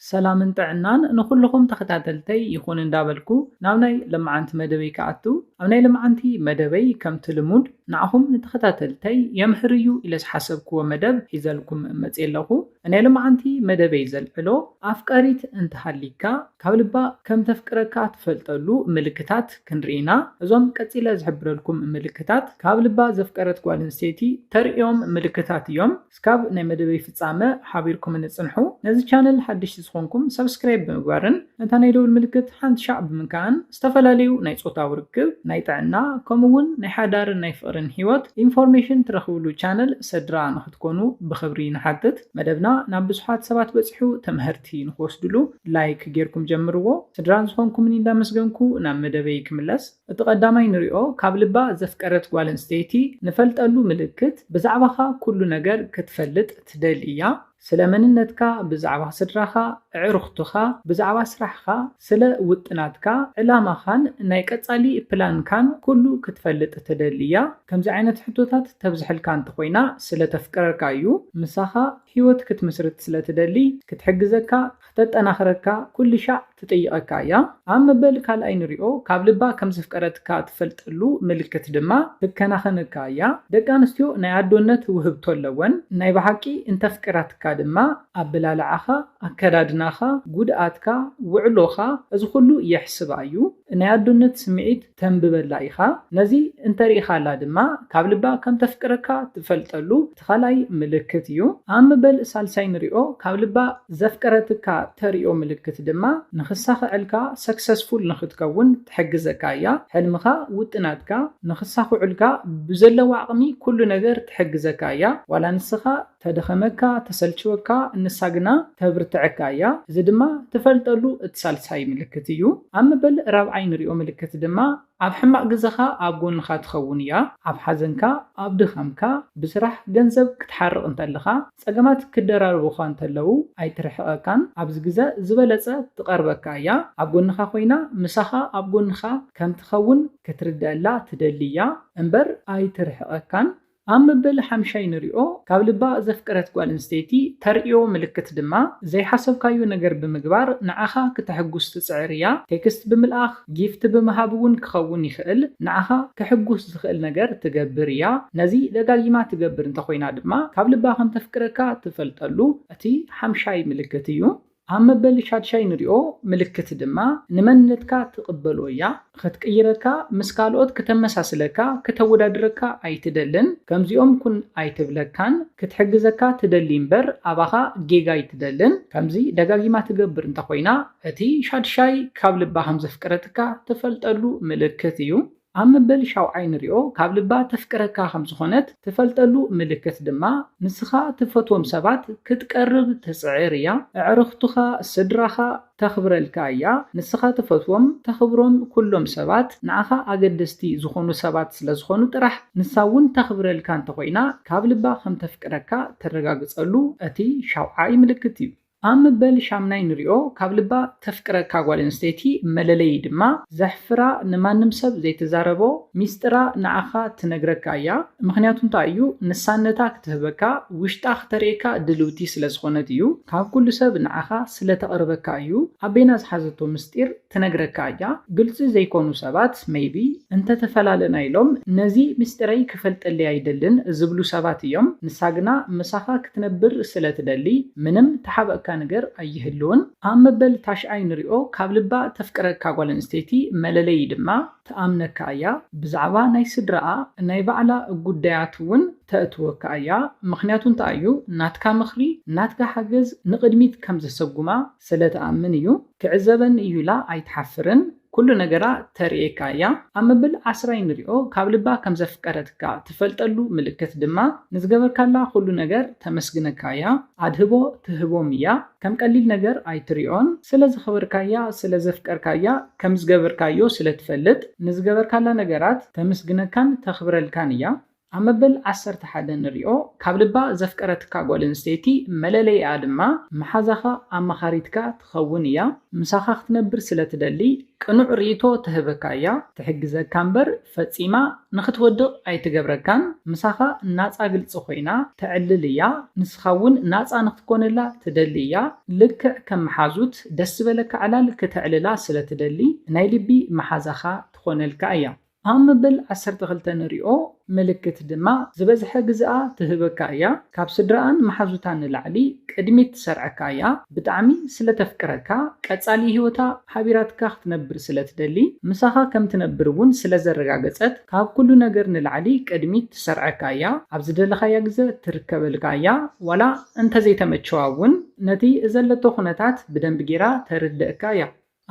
ሰላምን ጥዕናን ንኩልኩም ተኸታተልተይ ይኹን እንዳበልኩ ናብ ናይ ልምዓንቲ መደበይ ከኣቱ ኣብ ናይ ልምዓንቲ መደበይ ከምቲ ልሙድ ንዓኹም ንተኸታተልተይ የምህር እዩ ኢለ ዝሓሰብክዎ መደብ ሒዘልኩም መፅእ ኣለኹ። ናይ ልምዓንቲ መደበይ ዘልዕሎ ኣፍቃሪት እንተሃሊካ ካብ ልባ ከም ተፍቅረካ ትፈልጠሉ ምልክታት ክንርኢና። እዞም ቀፂለ ዝሕብረልኩም ምልክታት ካብ ልባ ዘፍቀረት ጓል ኣንስተይቲ ተርእዮም ምልክታት እዮም። እስካብ ናይ መደበይ ፍጻመ ሓቢርኩም ንጽንሑ። ነዚ ቻነል ሓድሽ ዝኾንኩም ሰብስክራይብ ብምግባርን ነታ ናይ ደውል ምልክት ሓንቲ ሻዕ ብምንካን ዝተፈላለዩ ናይ ጾታዊ ርክብ፣ ናይ ጥዕና ከምኡውን ናይ ሓዳርን ናይ ፍቅርን ሂወት ኢንፎርሜሽን ትረኽብሉ ቻነል ስድራ ንኽትኮኑ ብኽብሪ ንሓትት። መደብና ናብ ብዙሓት ሰባት በፂሑ ተምህርቲ ንኽወስድሉ ላይክ ጌርኩም ጀምርዎ። ስድራን ዝኾንኩምኒ እንዳመስገንኩ ናብ መደበይ ክምለስ። እቲ ቀዳማይ ንሪኦ ካብ ልባ ዘፍቀረት ጓል ኣንስተይቲ ንፈልጠሉ ምልክት ብዛዕባኻ ኩሉ ነገር ክትፈልጥ ትደሊ እያ። ስለ መንነትካ፣ ብዛዕባ ስድራኻ፣ ዕሩኽትኻ፣ ብዛዕባ ስራሕኻ፣ ስለ ውጥናትካ፣ ዕላማኻን ናይ ቀጻሊ ፕላንካን ኩሉ ክትፈልጥ ትደሊ እያ። ከምዚ ዓይነት ሕቶታት ተብዝሕልካ እንተኾይና ስለ ተፍቅረካ እዩ። ምሳኻ ሂወት ክትምስርት ስለ ትደሊ ክትሕግዘካ፣ ክተጠናኽረካ ኩሉ ሻዕ ትጠይቐካ እያ። ኣብ መበል ካልኣይ ንሪኦ ካብ ልባ ከም ዘፍቀረትካ ትፈልጠሉ ምልክት ድማ ትከናኸነካ እያ። ደቂ ኣንስትዮ ናይ ኣዶነት ውህብቶ ኣለወን። ናይ ብሓቂ እንተፍቅራትካ ድማ ኣበላልዓኻ፣ ኣከዳድናኻ፣ ጉድኣትካ፣ ውዕሎኻ እዚ ኩሉ የሕስባ እዩ። ናይ ኣዶነት ስምዒት ተንብበላ ኢኻ። ነዚ እንተሪኢኻላ ድማ ካብ ልባ ከም ተፍቅረካ ትፈልጠሉ ተኻላይ ምልክት እዩ። ኣብ መበል ሳልሳይ ንሪኦ ካብ ልባ ዘፍቀረትካ ተሪኦ ምልክት ድማ ንኽሳኽዕልካ ሰክሰስፉል ንኽትከውን ትሕግዘካ እያ። ሕልምኻ፣ ውጥናትካ ንኽሳኽዑልካ ብዘለዋ ዓቕሚ ኩሉ ነገር ትሕግዘካ እያ። ዋላ ንስኻ ተደኸመካ ተሰልችወካ እንሳግና ተብርትዐካ እያ። እዚ ድማ ትፈልጠሉ እቲ ሳልሳይ ምልክት እዩ። ኣብ መበል ራብዓይ ንሪኦ ምልክት ድማ ኣብ ሕማቕ ግዜኻ ኣብ ጎንኻ ትኸውን እያ። ኣብ ሓዘንካ፣ ኣብ ድኻምካ፣ ብስራሕ ገንዘብ ክትሓርቕ እንተለኻ፣ ፀገማት ክደራርቡኻ እንተለው ኣይትርሕቐካን። ኣብዚ ግዜ ዝበለፀ ትቐርበካ እያ። ኣብ ጎንኻ ኮይና ምሳኻ ኣብ ጎንኻ ከም ትኸውን ክትርድአላ ትደሊ እያ እምበር ኣይትርሕቐካን። ኣብ መበል ሓምሻይ ንሪኦ ካብ ልባ ዘፍቀረት ጓል ኣንስተይቲ ተርእዮ ምልክት ድማ ዘይሓሰብካዮ ነገር ብምግባር ንዓኻ ክትሕጉስ ትፅዕር እያ። ቴክስት ብምልኣኽ፣ ጊፍቲ ብምሃብ እውን ክኸውን ይኽእል። ንዓኻ ክሕጉስ ዝኽእል ነገር ትገብር እያ። ነዚ ደጋጊማ ትገብር እንተኮይና ድማ ካብ ልባ ከም ተፍቅረካ ትፈልጠሉ እቲ ሓምሻይ ምልክት እዩ። ኣብ መበል ሻድሻይ ንሪኦ ምልክት ድማ ንመንነትካ ትቕበሎ እያ። ክትቅይረካ፣ ምስ ካልኦት ከተመሳስለካ፣ ከተወዳድረካ ኣይትደልን። ከምዚኦም ኩን ኣይትብለካን። ክትሕግዘካ ትደሊ እምበር ኣባኻ ጌጋ ኣይትደልን። ከምዚ ደጋጊማ ትገብር እንተኮይና እቲ ሻድሻይ ካብ ልባ ከም ዘፍቅረትካ ትፈልጠሉ ምልክት እዩ። ኣብ መበል ሻውዓይ ንሪኦ ካብ ልባ ተፍቅረካ ከም ዝኾነት ትፈልጠሉ ምልክት ድማ ንስኻ ትፈትዎም ሰባት ክትቀርብ ትፅዕር እያ። ኣዕርኽትኻ፣ ስድራኻ ተኽብረልካ እያ። ንስኻ ትፈትዎም ተኽብሮም ኩሎም ሰባት ንዓኻ ኣገደስቲ ዝኾኑ ሰባት ስለ ዝኾኑ ጥራሕ ንሳ እውን ተኽብረልካ እንተኮይና ካብ ልባ ከም ተፍቅረካ ተረጋግፀሉ እቲ ሻውዓይ ምልክት እዩ። ኣብ መበል ሻምናይ ንሪኦ ካብ ልባ ተፍቅረካ ጓል ኣንስተይቲ መለለይ ድማ ዘሕፍራ ንማንም ሰብ ዘይትዛረቦ ሚስጥራ ንዓኻ ትነግረካ እያ። ምክንያቱ እንታይ እዩ? ንሳነታ ክትህበካ፣ ውሽጣ ክተርእካ ድልውቲ ስለ ዝኾነት እዩ። ካብ ኩሉ ሰብ ንዓኻ ስለተቐርበካ እዩ ኣቤና ዝሓዘቶ ምስጢር ትነግረካ እያ። ግልፂ ዘይኮኑ ሰባት ሜይቢ እንተተፈላለና ኢሎም ነዚ ምስጢረይ ክፈልጠለይ ኣይደልን ዝብሉ ሰባት እዮም። ንሳ ግና ምሳኻ ክትነብር ስለትደሊ ምንም ተሓበእካ ነገር ኣይህልውን። ኣብ መበል ታሽዓይ ንሪኦ ካብ ልባ ተፍቅረካ ጓል ኣንስተይቲ መለለይ ድማ ተኣምነካ እያ። ብዛዕባ ናይ ስድራኣ ናይ ባዕላ ጉዳያት እውን ተእትወካ እያ። ምክንያቱ እንታይ እዩ? ናትካ ምኽሪ፣ ናትካ ሓገዝ ንቅድሚት ከም ዘሰጉማ ስለተኣምን እዩ። ክዕዘበን እዩላ ኣይትሓፍርን። ኩሉ ነገራ ተርእየካ እያ። ኣብ መበል 10 ንሪኦ ካብ ልባ ከም ዘፍቀረትካ ትፈልጠሉ ምልክት ድማ ንዝገበርካላ ኩሉ ነገር ተመስግነካ እያ። ኣድህቦ ትህቦም እያ። ከም ቀሊል ነገር ኣይትሪኦን። ስለ ዝኸበርካያ፣ ስለ ዘፍቀርካያ፣ ከም ዝገበርካዮ ስለትፈልጥ ንዝገበርካላ ነገራት ተመስግነካን ተኽብረልካን እያ። ኣብ መበል 11 ንሪኦ ካብ ልባ ዘፍቀረትካ ጓል ኣንስተይቲ መለለይኣ ድማ መሓዛኻ ኣማኻሪትካ ትኸውን እያ። ምሳኻ ክትነብር ስለትደሊ ቅኑዕ ርእይቶ ትህበካ እያ። ትሕግዘካ እምበር ፈፂማ ንኽትወድቕ ኣይትገብረካን። ምሳኻ ናፃ ግልፂ ኮይና ትዕልል እያ። ንስኻ እውን ናፃ ንኽትኮነላ ትደሊ እያ። ልክዕ ከም መሓዙት ደስ ዝበለካ ዕላል ክትዕልላ ስለትደሊ ናይ ልቢ መሓዛኻ ትኾነልካ እያ። ኣብ መበል 12 ንሪኦ ምልክት ድማ ዝበዝሐ ግዝኣ ትህበካ እያ። ካብ ስድራኣን መሓዙታን ንላዕሊ ቅድሚት ትሰርዐካ እያ። ብጣዕሚ ስለተፍቅረካ ቀፃሊ ሂወታ ሓቢራትካ ክትነብር ስለትደሊ ምሳኻ ከም ትነብር እውን ስለዘረጋገፀት ካብ ኩሉ ነገር ንላዕሊ ቅድሚት ትሰርዐካ እያ። ኣብ ዝደለኻያ ግዜ ትርከበልካ እያ። ዋላ እንተዘይተመቸዋ እውን ነቲ ዘለቶ ኩነታት ብደንቢ ጌራ ተርድአካ እያ።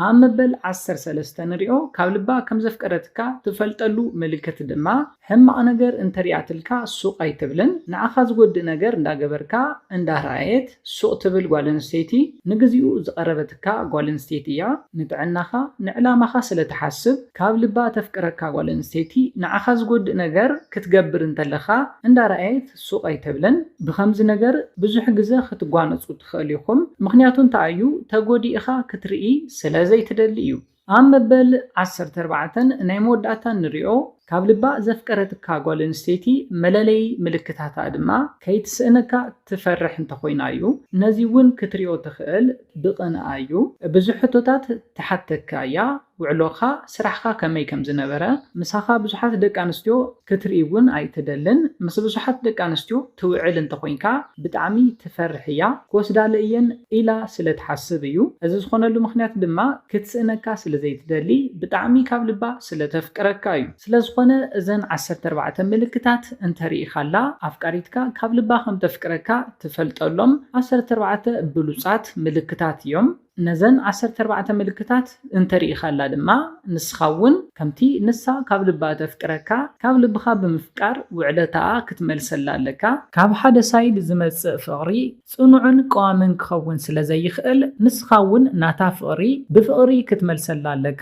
ኣብ መበል 13 ንሪኦ ካብ ልባ ከም ዘፍቀረትካ ትፈልጠሉ ምልክት ድማ ሕማቕ ነገር እንተሪኣትልካ ሱቕ ኣይትብልን። ንዓኻ ዝጎድእ ነገር እንዳገበርካ እንዳረኣየት ሱቕ ትብል ጓል ኣንስተይቲ ንግዚኡ ዝቐረበትካ ጓል ኣንስተይቲ እያ። ንጥዕናኻ ንዕላማኻ ስለትሓስብ ካብ ልባ ተፍቅረካ ጓል ኣንስተይቲ ንዓኻ ዝጎድእ ነገር ክትገብር እንተለኻ እንዳረኣየት ሱቕ ኣይትብልን። ብከምዚ ነገር ብዙሕ ግዜ ክትጓነፁ ትኽእል ኢኹም። ምክንያቱ እንታይ እዩ? ተጎዲእኻ ክትርኢ ስለዘይትደሊ እዩ። ኣብ መበል 14 ናይ መወዳእታ ንሪኦ ካብ ልባ ዘፍቀረትካ ጓል ኣንስተይቲ መለለይ ምልክታታ ድማ ከይትስእነካ ትፈርሕ እንተኮይና እዩ። ነዚ እውን ክትሪኦ ትኽእል ብቕንኣ እዩ። ብዙሕ ሕቶታት ትሓተካ እያ። ውዕሎኻ ስራሕካ ከመይ ከም ዝነበረ ምሳኻ ብዙሓት ደቂ ኣንስትዮ ክትርኢ እውን ኣይትደልን። ምስ ብዙሓት ደቂ ኣንስትዮ ትውዕል እንተኮይንካ ብጣዕሚ ትፈርሕ እያ። ክወስዳለ እየን ኢላ ስለትሓስብ እዩ። እዚ ዝኾነሉ ምክንያት ድማ ክትስእነካ ስለዘይትደሊ ብጣዕሚ ካብ ልባ ስለተፍቅረካ እዩ። ስለዝኾነ እዘን 14 ምልክታት እንተሪኢኻላ ኣፍቃሪትካ ካብ ልባ ከም ተፍቅረካ ትፈልጠሎም 14 ብሉፃት ምልክታት እዮም። ነዘን 14 ምልክታት እንተሪኢኻላ ድማ ንስኻ እውን ከምቲ ንሳ ካብ ልባ ተፍቅረካ ካብ ልብኻ ብምፍቃር ውዕለታኣ ክትመልሰላ ኣለካ። ካብ ሓደ ሳይድ ዝመፅእ ፍቕሪ ፅኑዕን ቀዋምን ክኸውን ስለዘይኽእል ንስኻ እውን ናታ ፍቕሪ ብፍቕሪ ክትመልሰላ ኣለካ።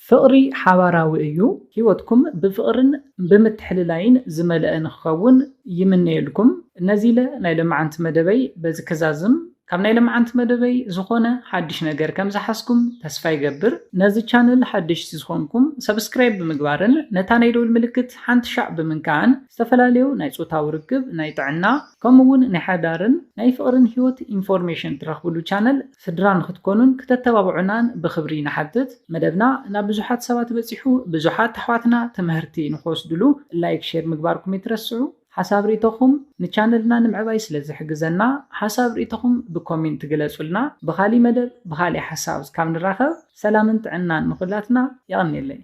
ፍቕሪ ሓባራዊ እዩ። ሂወትኩም ብፍቕርን ብምትሕልላይን ዝመልአ ንክኸውን ይምነየልኩም። ነዚ ናይ ለማዓንቲ መደበይ በዚ ክዛዝም ካብ ናይ ለማዓንቲ መደበይ ዝኾነ ሓድሽ ነገር ከም ዝሓስኩም ተስፋ ይገብር። ነዚ ቻነል ሓድሽ ዝኾንኩም ሰብስክራይብ ብምግባርን ነታ ናይ ደወል ምልክት ሓንቲ ሻዕ ብምንካዕን ዝተፈላለዩ ናይ ፆታዊ ርክብ፣ ናይ ጥዕና ከምኡውን ናይ ሓዳርን ናይ ፍቕርን ሂወት ኢንፎርሜሽን ትረኽብሉ ቻነል ስድራ ንክትኮኑን ክተተባብዑናን ብክብሪ ንሓትት። መደብና ናብ ብዙሓት ሰባት በፂሑ ብዙሓት ኣሕዋትና ትምህርቲ ንክወስድሉ ላይክ ሼር ምግባርኩም ይትረስዑ። ሓሳብ ርእቶኹም ንቻነልና ንምዕባይ ስለዝሕግዘና ሓሳብ ርእቶኹም ብኮሜንት ግለጹልና። ብኻሊ መደብ ብኻሊ ሓሳብ እስካብ ንራኸብ ሰላምን ጥዕናን ንኹላትና ይቕኒለይ።